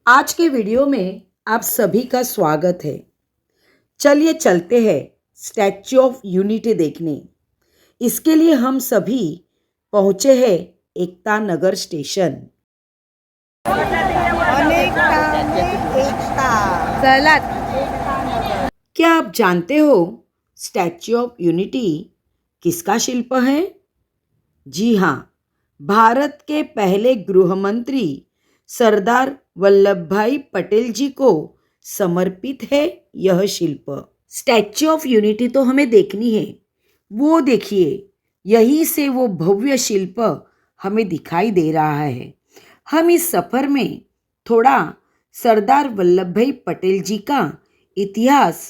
आज के वीडियो में आप सभी का स्वागत है। चलिए चलते हैं स्टैच्यू ऑफ यूनिटी देखने। इसके लिए हम सभी पहुंचे हैं एकता नगर स्टेशन। क्या आप जानते हो स्टैच्यू ऑफ यूनिटी किसका शिल्प है? जी हाँ, भारत के पहले गृह मंत्री सरदार वल्लभ भाई पटेल जी को समर्पित है यह शिल्प। स्टैच्यू ऑफ यूनिटी तो हमें देखनी है, वो देखिए, यहीं से वो भव्य शिल्प हमें दिखाई दे रहा है। हम इस सफर में थोड़ा सरदार वल्लभ भाई पटेल जी का इतिहास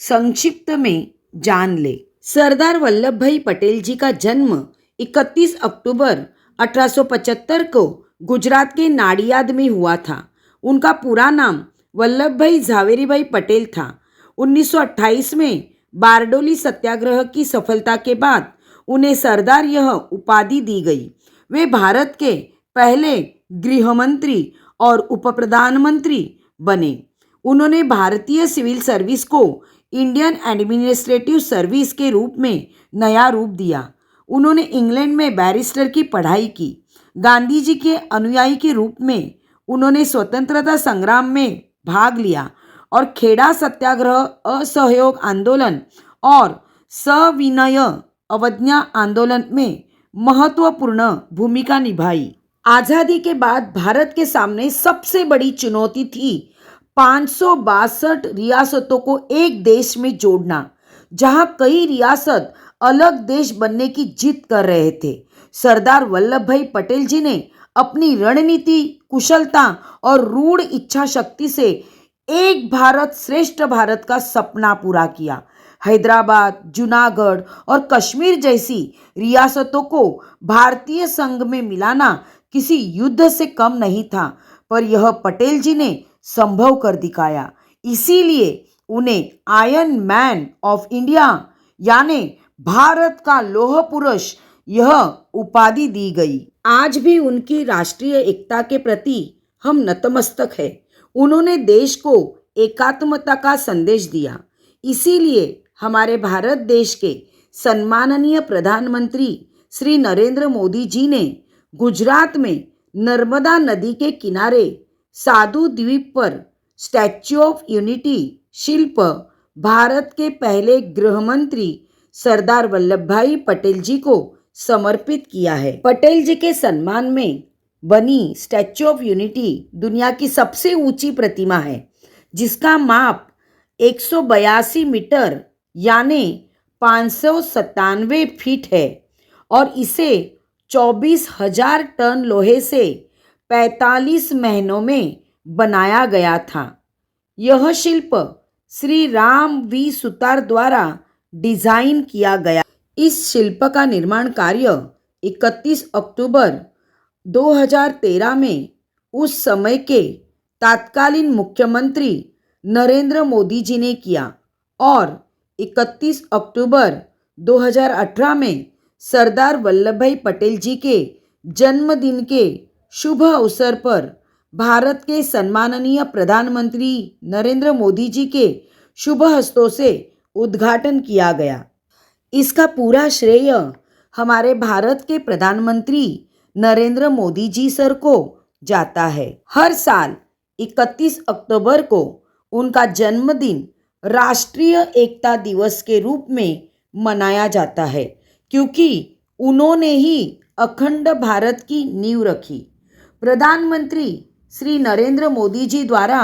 संक्षिप्त में जान ले। सरदार वल्लभ भाई पटेल जी का जन्म 31 अक्टूबर 1875 को गुजरात के नाडियाद में हुआ था। उनका पूरा नाम वल्लभ भाई झावेरी भाई पटेल था। 1928 में बारडोली सत्याग्रह की सफलता के बाद उन्हें सरदार यह उपाधि दी गई। वे भारत के पहले गृह मंत्री और उप प्रधानमंत्री बने। उन्होंने भारतीय सिविल सर्विस को इंडियन एडमिनिस्ट्रेटिव सर्विस के रूप में नया रूप दिया। उन्होंने इंग्लैंड में बैरिस्टर की पढ़ाई की। गांधी जी के अनुयायी के रूप में उन्होंने स्वतंत्रता संग्राम में भाग लिया और खेड़ा सत्याग्रह, असहयोग आंदोलन और सविनय अवज्ञा आंदोलन में महत्वपूर्ण भूमिका निभाई। आज़ादी के बाद भारत के सामने सबसे बड़ी चुनौती थी 562 रियासतों को एक देश में जोड़ना, जहां कई रियासत अलग देश बनने की जिद कर रहे थे। सरदार वल्लभ भाई पटेल जी ने अपनी रणनीति, कुशलता और रूढ़ इच्छा शक्ति से एक भारत श्रेष्ठ भारत का सपना पूरा किया। हैदराबाद, जूनागढ़ और कश्मीर जैसी रियासतों को भारतीय संघ में मिलाना किसी युद्ध से कम नहीं था, पर यह पटेल जी ने संभव कर दिखाया। इसीलिए उन्हें आयरन मैन ऑफ इंडिया यानी भारत का लौह पुरुष यह उपाधि दी गई। आज भी उनकी राष्ट्रीय एकता के प्रति हम नतमस्तक हैं। उन्होंने देश को एकात्मता का संदेश दिया। इसीलिए हमारे भारत देश के सम्माननीय प्रधानमंत्री श्री नरेंद्र मोदी जी ने गुजरात में नर्मदा नदी के किनारे साधु द्वीप पर स्टैच्यू ऑफ यूनिटी शिल्प भारत के पहले गृह मंत्री सरदार वल्लभ भाई पटेल जी को समर्पित किया है। पटेल जी के सम्मान में बनी स्टैच्यू ऑफ यूनिटी दुनिया की सबसे ऊंची प्रतिमा है, जिसका माप 182 मीटर यानी 597 फीट है और इसे 24,000 टन लोहे से 45 महीनों में बनाया गया था। यह शिल्प श्री राम वी सुतार द्वारा डिजाइन किया गया। इस शिल्प का निर्माण कार्य 31 अक्टूबर 2013 में उस समय के तत्कालीन मुख्यमंत्री नरेंद्र मोदी जी ने किया और 31 अक्टूबर 2018 में सरदार वल्लभ भाई पटेल जी के जन्मदिन के शुभ अवसर पर भारत के सम्माननीय प्रधानमंत्री नरेंद्र मोदी जी के शुभ हस्तों से उद्घाटन किया गया। इसका पूरा श्रेय हमारे भारत के प्रधानमंत्री नरेंद्र मोदी जी सर को जाता है। हर साल 31 अक्टूबर को उनका जन्मदिन राष्ट्रीय एकता दिवस के रूप में मनाया जाता है, क्योंकि उन्होंने ही अखंड भारत की नींव रखी। प्रधानमंत्री श्री नरेंद्र मोदी जी द्वारा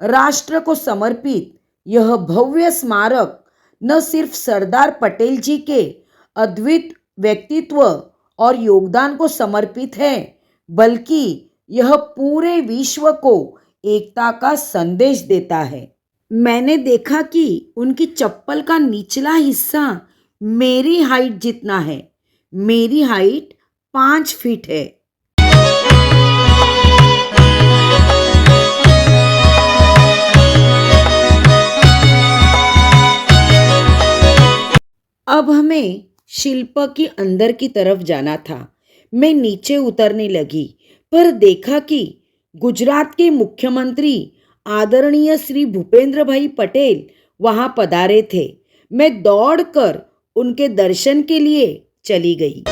राष्ट्र को समर्पित यह भव्य स्मारक न सिर्फ सरदार पटेल जी के अद्वितीय व्यक्तित्व और योगदान को समर्पित है, बल्कि यह पूरे विश्व को एकता का संदेश देता है। मैंने देखा कि उनकी चप्पल का निचला हिस्सा मेरी हाइट जितना है। मेरी हाइट 5 फीट है। अब हमें शिल्प के अंदर की तरफ जाना था। मैं नीचे उतरने लगी, पर देखा कि गुजरात के मुख्यमंत्री आदरणीय श्री भूपेंद्र भाई पटेल वहां पधारे थे। मैं दौड़कर उनके दर्शन के लिए चली गई।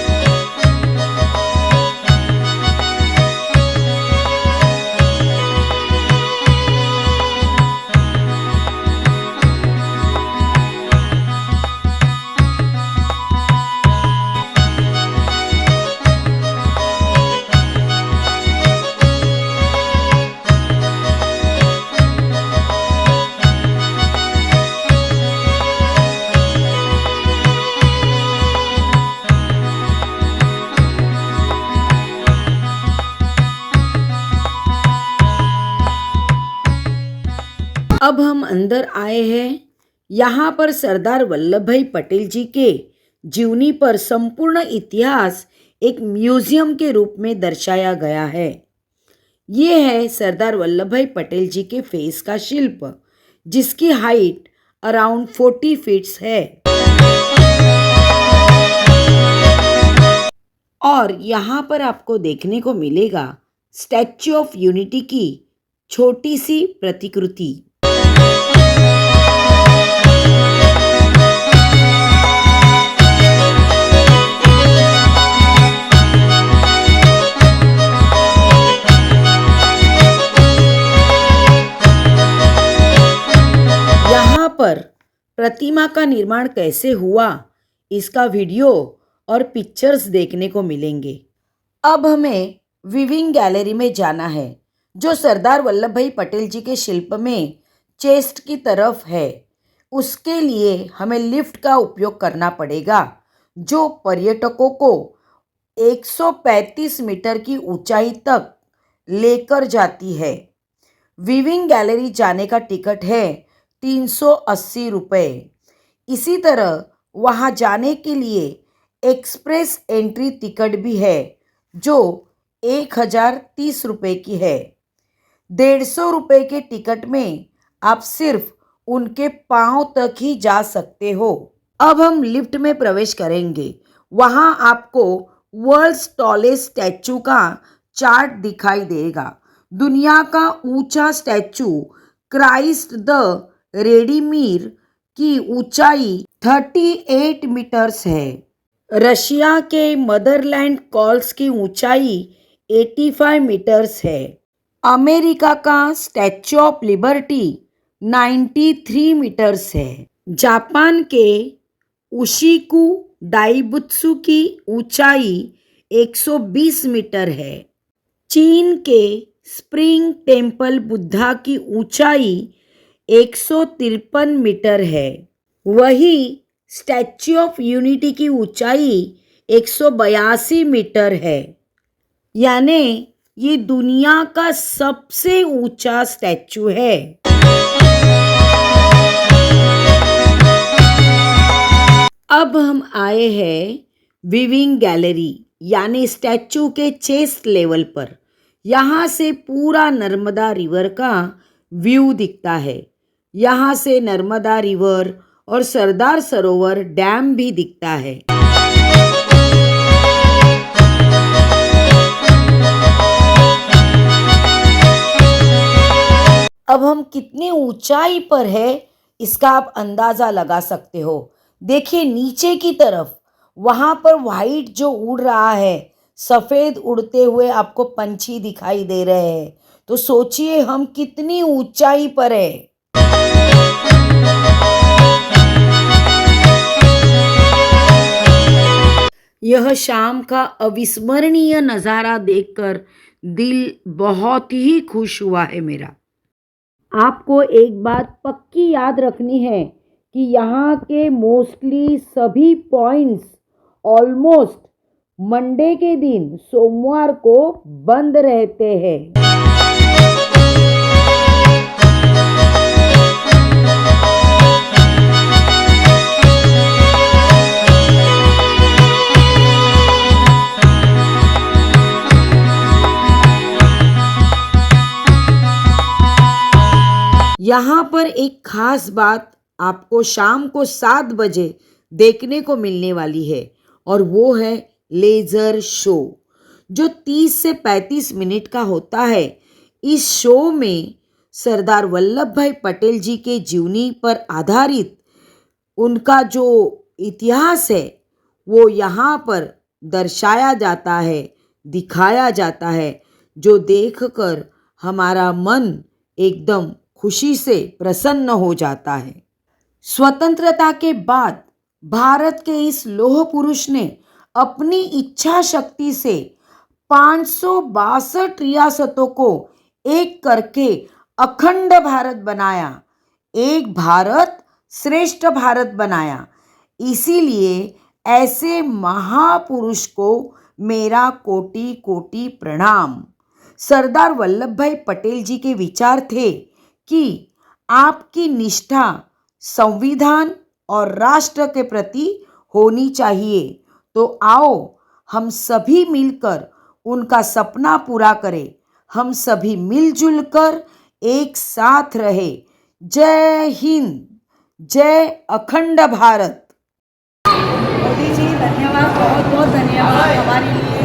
अब हम अंदर आए हैं। यहाँ पर सरदार वल्लभ भाई पटेल जी के जीवनी पर संपूर्ण इतिहास एक म्यूजियम के रूप में दर्शाया गया है। ये है सरदार वल्लभ भाई पटेल जी के फेस का शिल्प, जिसकी हाइट अराउंड 40 फीट्स है। और यहाँ पर आपको देखने को मिलेगा स्टैच्यू ऑफ यूनिटी की छोटी सी प्रतिकृति। पर प्रतिमा का निर्माण कैसे हुआ, इसका वीडियो और पिक्चर्स देखने को मिलेंगे। अब हमें वीविंग गैलरी में जाना है, जो सरदार वल्लभ भाई पटेल जी के शिल्प में चेस्ट की तरफ है। उसके लिए हमें लिफ्ट का उपयोग करना पड़ेगा, जो पर्यटकों को 135 मीटर की ऊंचाई तक लेकर जाती है। वीविंग गैलरी जाने का टिकट है 380 रुपये। इसी तरह वहाँ जाने के लिए एक्सप्रेस एंट्री टिकट भी है, जो 1030 रुपये की है। 150 रुपये के टिकट में आप सिर्फ उनके पाँव तक ही जा सकते हो। अब हम लिफ्ट में प्रवेश करेंगे। वहाँ आपको वर्ल्ड्स टॉलेस्ट स्टैचू का चार्ट दिखाई देगा। दुनिया का ऊंचा स्टैचू क्राइस्ट द रेडीमीर की ऊंचाई 38 मीटर्स है। रशिया के मदरलैंड कॉल्स की ऊंचाई 85 मीटर्स है। अमेरिका का स्टैच्यू ऑफ लिबर्टी 93 मीटर्स है। जापान के उशिकु डाइबुत्सु की ऊंचाई 120 मीटर है। चीन के स्प्रिंग टेम्पल बुद्धा की ऊंचाई 153 मीटर है। वही स्टैच्यू ऑफ यूनिटी की ऊंचाई 182 मीटर है। यानी ये दुनिया का सबसे ऊंचा स्टैच्यू है। अब हम आए हैं वीविंग गैलरी, यानी स्टैच्यू के चेस्ट लेवल पर। यहाँ से पूरा नर्मदा रिवर का व्यू दिखता है। यहाँ से नर्मदा रिवर और सरदार सरोवर डैम भी दिखता है। अब हम कितनी ऊंचाई पर है, इसका आप अंदाजा लगा सकते हो। देखिए नीचे की तरफ, वहां पर वाइट जो उड़ रहा है, सफेद उड़ते हुए आपको पंछी दिखाई दे रहे हैं। तो सोचिए हम कितनी ऊंचाई पर है। यह शाम का अविस्मरणीय नज़ारा देखकर दिल बहुत ही खुश हुआ है मेरा। आपको एक बात पक्की याद रखनी है कि यहाँ के मोस्टली सभी पॉइंट्स ऑलमोस्ट मंडे के दिन, सोमवार को बंद रहते हैं। यहाँ पर एक खास बात आपको शाम को 7 बजे देखने को मिलने वाली है, और वो है लेज़र शो, जो 30 से 35 मिनट का होता है। इस शो में सरदार वल्लभ भाई पटेल जी के जीवनी पर आधारित उनका जो इतिहास है वो यहाँ पर दर्शाया जाता है, दिखाया जाता है, जो देखकर हमारा मन एकदम खुशी से प्रसन्न हो जाता है। स्वतंत्रता के बाद भारत के इस लौह पुरुष ने अपनी इच्छा शक्ति से 562 रियासतों को एक करके अखंड भारत बनाया, एक भारत श्रेष्ठ भारत बनाया। इसीलिए ऐसे महापुरुष को मेरा कोटि कोटि प्रणाम। सरदार वल्लभ भाई पटेल जी के विचार थे कि आपकी निष्ठा संविधान और राष्ट्र के प्रति होनी चाहिए। तो आओ हम सभी मिलकर उनका सपना पूरा करें, हम सभी मिलजुल कर एक साथ रहे। जय हिंद, जय अखंड भारत। मोदी जी धन्यवाद, बहुत बहुत धन्यवाद। हमारे लिए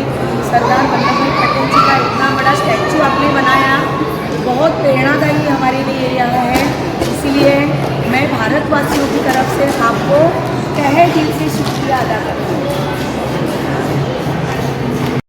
सरदार वल्लभ भाई पटेल जी का इतना बड़ा स्टैचू आपने बनाया, बहुत प्रेरणादायी हमारे लिए यह है। इसीलिए मैं भारतवासियों की तरफ से आपको तहे दिल से शुक्रिया अदा करती हूँ।